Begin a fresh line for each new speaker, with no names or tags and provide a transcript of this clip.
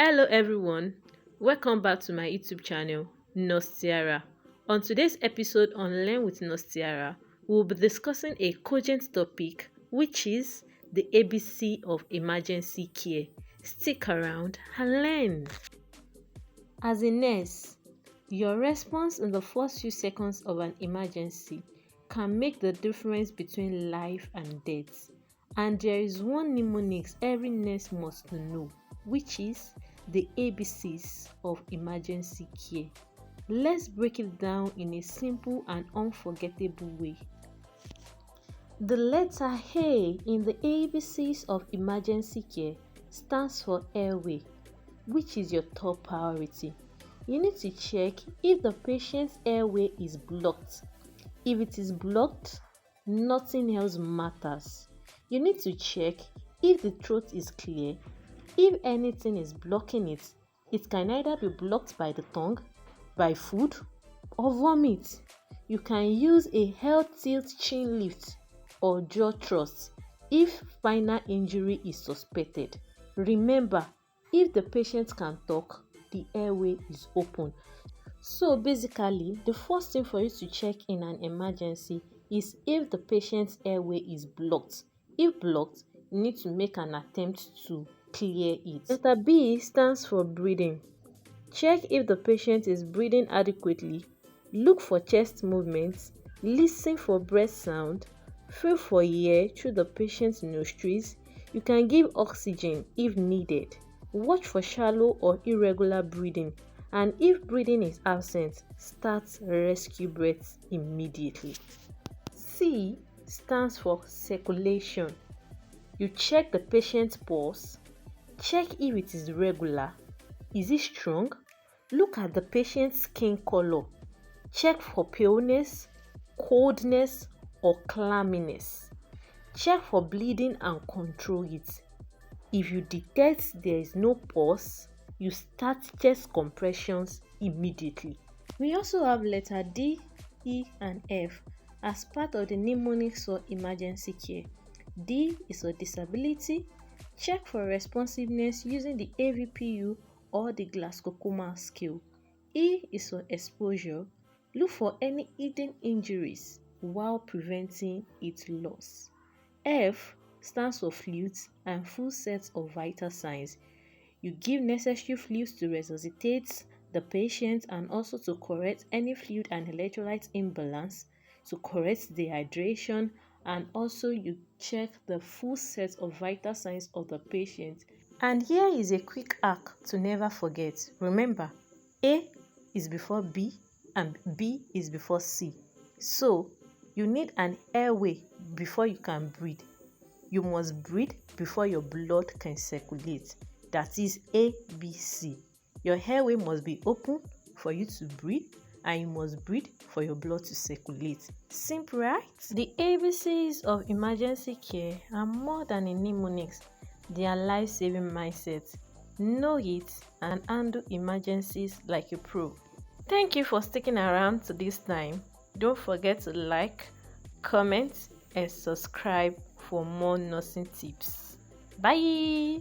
Hello everyone, welcome back to my YouTube channel, Nostiara. On today's episode on Learn with Nostiara, we'll be discussing a cogent topic which is the ABC of emergency care. Stick around and learn. As a nurse, your response in the first few seconds of an emergency can make the difference between life and death. And there is one mnemonics every nurse must know, which is the ABCs of emergency care. Let's break it down in a simple and unforgettable way. The letter A in the ABCs of emergency care stands for airway, which is your top priority. You need to check if the patient's airway is blocked. If it is blocked, nothing else matters. You need to check if the throat is clear. If anything is blocking it, it can either be blocked by the tongue, by food, or vomit. You can use a head tilt chin lift or jaw thrust if spinal injury is suspected. Remember, if the patient can talk, the airway is open. So basically, the first thing for you to check in an emergency is if the patient's airway is blocked. If blocked, you need to make an attempt to clear it. Letter B stands for breathing. Check if the patient is breathing adequately. Look for chest movements. Listen for breath sound. Feel for air through the patient's nostrils. You can give oxygen if needed. Watch for shallow or irregular breathing. And if breathing is absent, start rescue breaths immediately. C stands for circulation. You check the patient's pulse. Check if it is regular. Is it strong? Look at the patient's skin color. Check for paleness, coldness, or clamminess. Check for bleeding and control it. If you detect there is no pulse, you start chest compressions immediately. We also have letter D, E, and F as part of the mnemonics for emergency care. D is for disability. Check for responsiveness using the AVPU or the Glasgow Coma scale. E is for exposure. Look for any hidden injuries while preventing its loss. F stands for fluids and full sets of vital signs. You give necessary fluids to resuscitate the patient and also to correct any fluid and electrolyte imbalance, to correct dehydration, and also you check the full set of vital signs of the patient. And here is a quick hack to never forget. Remember, A is before B and B is before C. So, you need an airway before you can breathe. You must breathe before your blood can circulate. That is ABC. Your airway must be open for you to breathe, and you must breathe for your blood to circulate. Simple, right? The ABCs of emergency care are more than a mnemonics. They are life-saving mindsets. Know it and handle emergencies like a pro. Thank you for sticking around to this time. Don't forget to like, comment, and subscribe for more nursing tips. Bye!